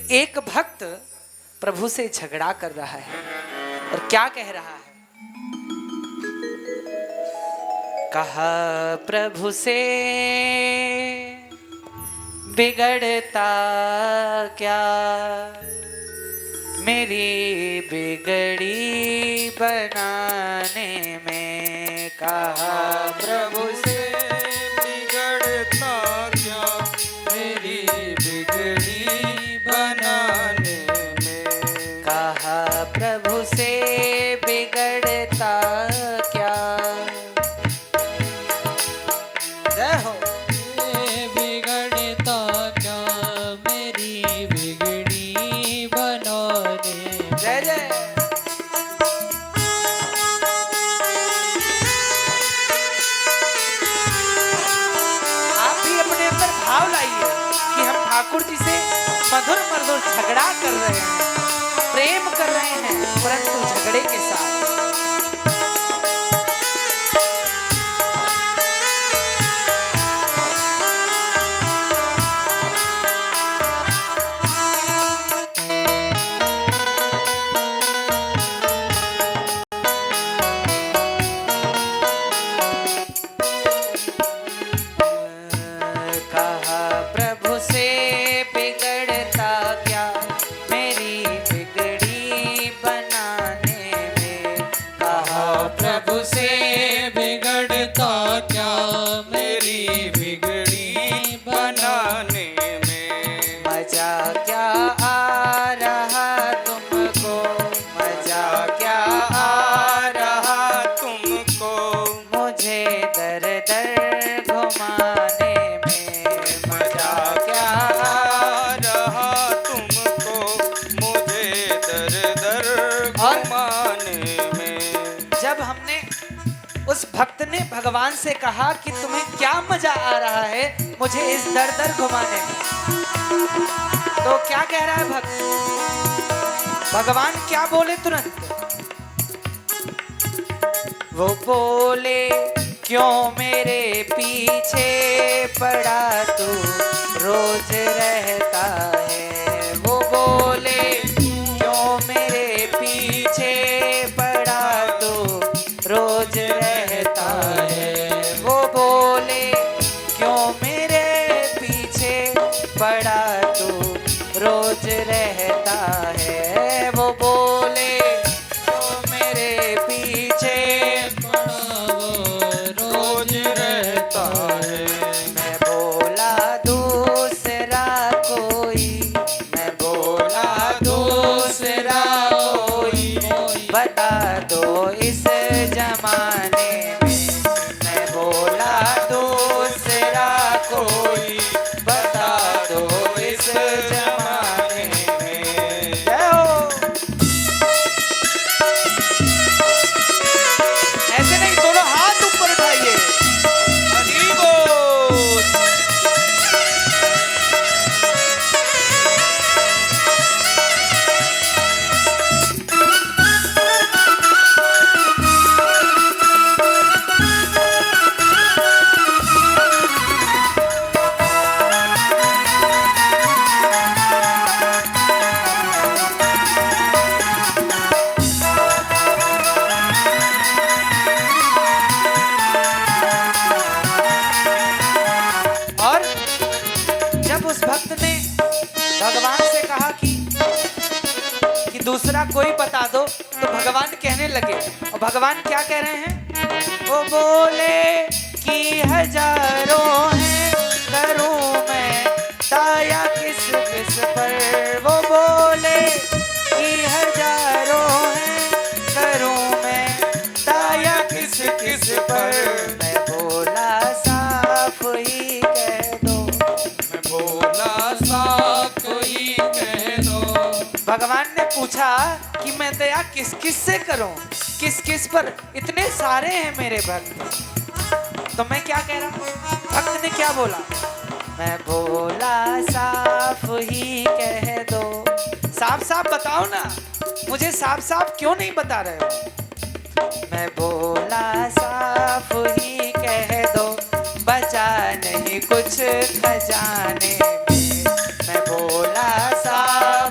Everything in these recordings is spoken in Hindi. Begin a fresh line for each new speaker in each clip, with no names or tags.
एक भक्त प्रभु से झगड़ा कर रहा है और क्या कह रहा है? कहा प्रभु से बिगड़ता क्या, मेरी बिगड़ी बनाने में। कहा प्रभु से
बिगड़ता क्या, मेरी बिगड़ी बनाने में।
कहा प्रभु से बिगड़ता क्या। जय हो।
बिगड़ता क्या, मेरी बिगड़ी बनाने में।
जय जय। आप भी अपने अंदर भाव लाइए कि हम ठाकुर जी से मधुर मधुर झगड़ा कर रहे हैं, प्रेम कर रहे हैं, परंतु झगड़े के साथ। भक्त ने भगवान से कहा कि तुम्हें क्या मजा आ रहा है मुझे इस दर दर घुमाने में। तो क्या कह रहा है भक्त? भगवान क्या बोले तुरंत? वो बोले क्यों मेरे पीछे पड़ा तू रोज रहता है। वो बोले क्यों मेरे पीछे पड़ा तू रोज रहता है। वो बोले क्यों मेरे पीछे पड़ा तू रोज रहता है। वो बोले क्यों मेरे पीछे पड़ा वो रोज रहता है। मैं बोला दूसरा कोई, मैं बोला दूसरा कोई बता दो इस जमाने में। मैं बोला दूसरा कोई बता दो इस जमाने में। जय हो। ऐसे नहीं, दोनों हाथ ऊपर उठाइए। हरि बोल। भगवान से कहा कि दूसरा कोई बता दो, तो भगवान कहने लगे, और भगवान क्या कह रहे हैं? वो बोले कि हजारों हैं, करूं मैं ताया किस किस पर। वो बोले कि हजारों हैं, करूं मैं ताया किस किस पर। मैं बोला साफ ही कह दो,
मैं बोला साफ ही कह दो।
भगवान ने पूछा कि मैं दया किस किस से करूं, किस किस पर? इतने सारे हैं मेरे भक्त। तो मैं क्या कह रहा हूं? भक्त ने क्या बोला? मैं बोला साफ ही कह दो। साफ साफ बताओ ना, मुझे साफ साफ क्यों नहीं बता रहे हो? मैं बोला साफ ही कह दो, बचा नहीं कुछ खजाने में। मैं बोला साफ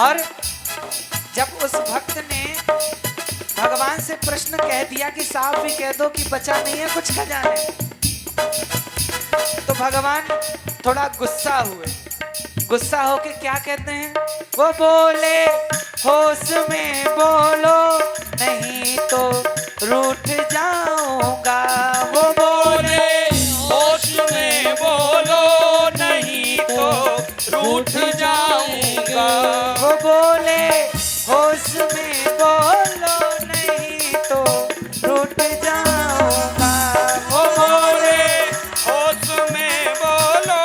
और जब उस भक्त ने भगवान से प्रश्न कह दिया कि साफ ही कह दो कि बचा नहीं है कुछ खजाने, तो भगवान थोड़ा गुस्सा हुए। गुस्सा होके क्या कहते हैं? वो बोले होश में बोलो नहीं तो रूठ जाऊंगा। वो बोले
होश में बोलो नहीं तो रूठ जाऊंगा।
वो बोले होश में बोलो नहीं तो रूठ जाऊंगा।
वो बोले होश में बोलो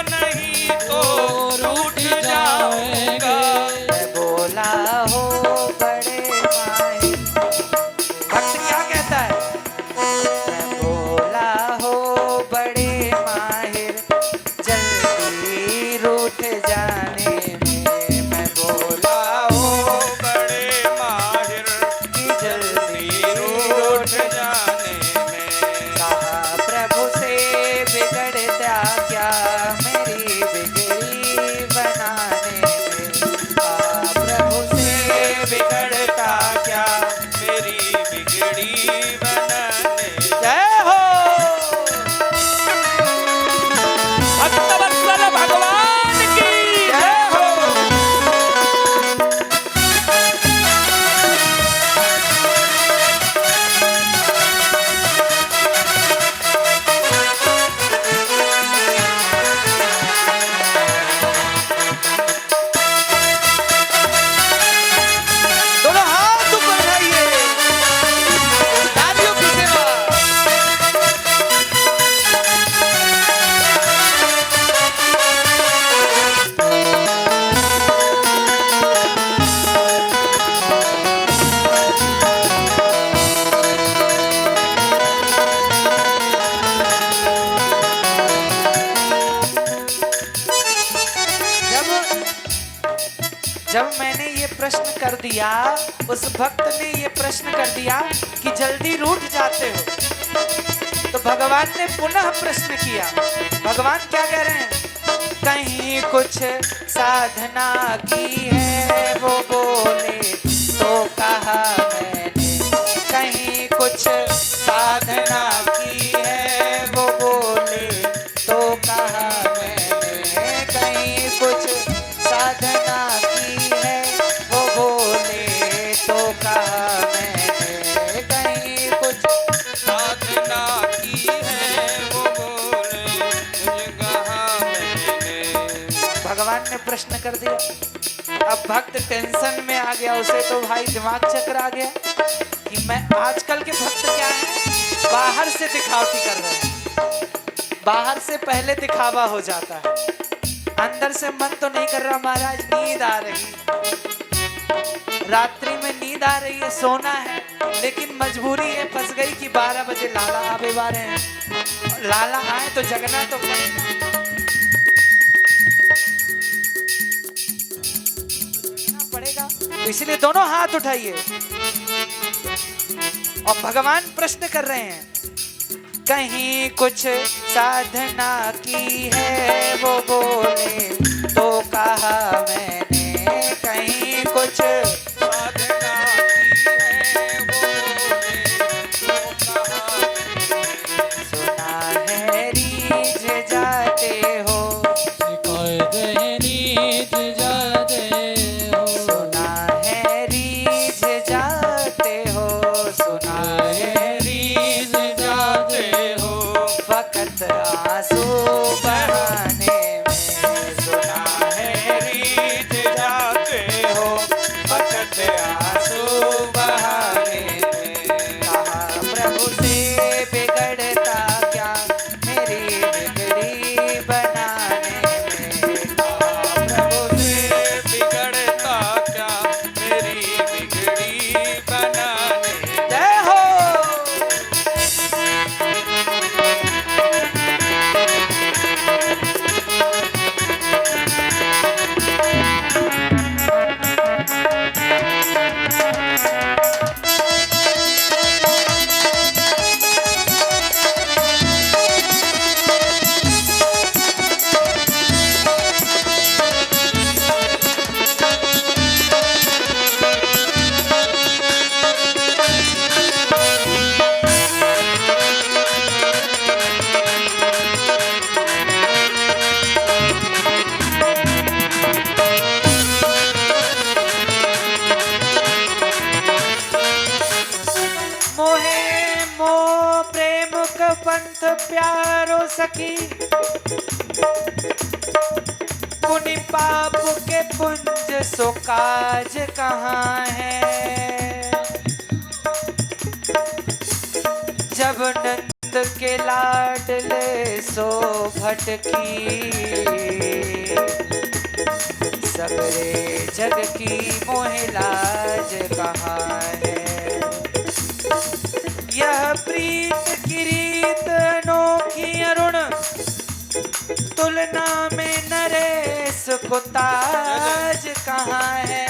नहीं तो रूठ जाऊंगा।
मैं बोला हो बड़े माहिर, भक्त क्या कहता है? मैं बोला हो बड़े माहिर जल्दी रूठ जाने में। मैं बोला हो
बड़े माहिर
कि जल्दी
रूठ जाने में।
कहा प्रभु से बिगड़ता क्या मेरी बिगड़ी बनाने में। कहा प्रभु से बिगड़ता क्या।
मेरी बिगड़ी बनाने।
जय हो।
भक्तवत्सल भगवान की
जय हो। दोनों हाथ ऊपर उठाइए, तालियों की सेवा। जब मैंने ये प्रश्न कर दिया, उस भक्त ने ये प्रश्न कर दिया कि जल्दी रूठ जाते हो, तो भगवान ने पुनः प्रश्न किया। भगवान क्या कह रहे हैं? कहीं कुछ साधना की है वो बोले तो कहा मैंने। कहीं कुछ साधना की है वो बोले तो कहा मैंने। कहीं कुछ साधना की है वो बोले तो कहा मैंने। कहीं कुछ
साधना की है वो बोले तुझे कहा मैंने।
भगवान ने प्रश्न कर दिया। अब भक्त टेंशन में आ गया, उसे तो भाई दिमाग चक्कर आ गया कि मैं आजकल के भक्त क्या है, बाहर से दिखावटी कर रहे हैं। बाहर से पहले दिखावा हो जाता है, अंदर से मन तो नहीं कर रहा महाराज, नींद आ रही, रात्रि में नींद आ रही है, सोना है, लेकिन मजबूरी है, फंस गई कि 12 बजे लाला आवे वाले हैं। लाला आए तो जगना तो पड़ेगा। तो इसलिए दोनों हाथ उठाइए और भगवान प्रश्न कर रहे हैं। कहीं कुछ साधना की है वो बोले तो कहा मैंने। कहीं कुछ
साधना की है वो बोले तो कहा मैंने।
सुना है रीझ जाते हो। सुना है रीझ जाते हो। सुना है
रीझ जाते हो।
वक्त आंसू बहाने में। प्यारो सखी पुनि पाप के पुंज सो काज कहाँ है। जब नंद के लाडले सो भटकी सगरे जग की मोह लाज कहाँ है। यह प्रीत की रीत अनोखी अरुण तुलना में नरेश को ताज कहाँ है।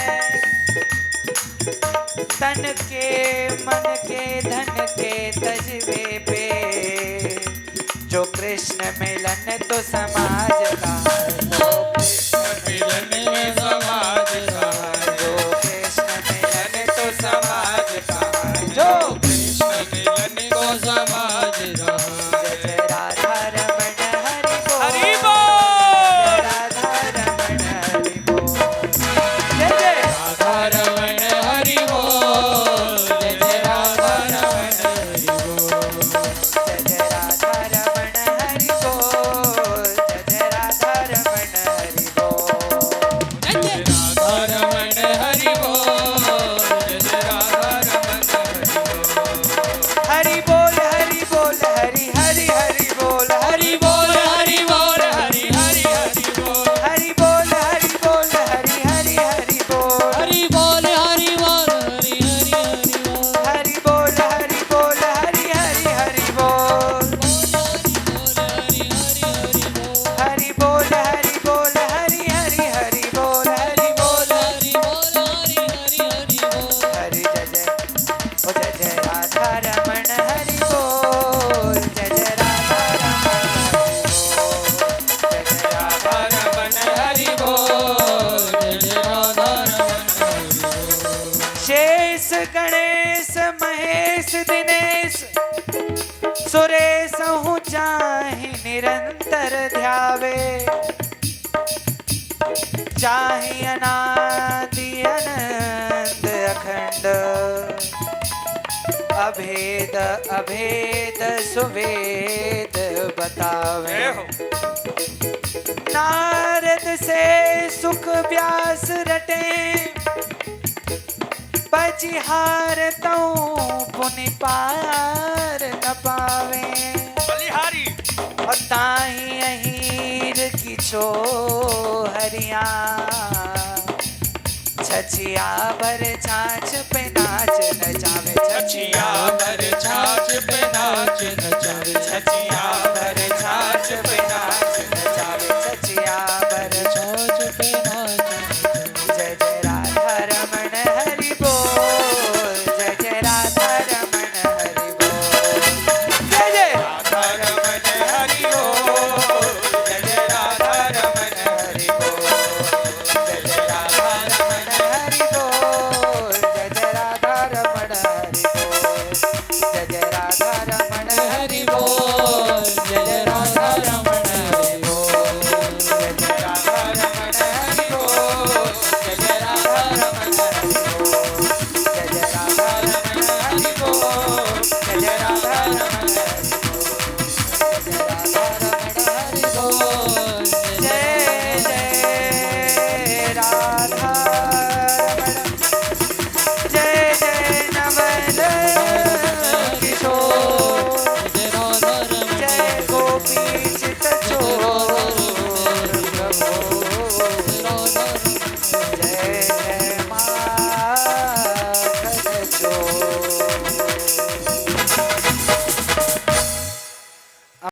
तन के मन के धन के तजबे पे जो कृष्ण मिलन तो समाज कहाँ है। जो कृष्ण मिलन तो समाज कहाँ है। जो कृष्ण मिलन तो समाज कहाँ है। जय जय राधा रमण हरि बोल। राधा रमण हरि बोल। जय जय राधा रमण हरि बोल। जय जय राधा रमण हरि बोल। जय जय राधा रमण हरि बोल। जय जय राधा रमण हरि बोल। जय जय राधा रमण हरि बोल। जय जय राधा रमण हरि बोल। हरि बोल हरि बोल हरि हरि बोल। हरि बोल हरि बोल हरि हरि हरि बोल। हरि बोल हरि बोल हरि हरि हरि बोल।
हरि बोल हरि बोल हरि हरि हरि बोल।
हरि बोल हरि बोल हरि हरि हरि बोल। हरि बोल हरि बोल हरि हरि हरि बोल। हरि बोल हरि जय जय ओ जय जय राधा रमण हरि बोल। जय जय राधा रमण हरि बोल। जय जय राधा रमण हरि बोल। शेष गणेश महेश दिनेश सुरेश हूँ चाहि निरंतर ध्यावे। चाहि अनादि अनंत अखंड अभेद अभेद सुवेद बतावे। नारद से सुख व्यास रटे पचिहार तऊ पुनि पार न पावे।
बलिहारी
और ताही अहीर की छो हरिया छछिया भर छाछ पे नाच नचावे।
छछिया भर छाछ पे नाच नचावे। छछिया भर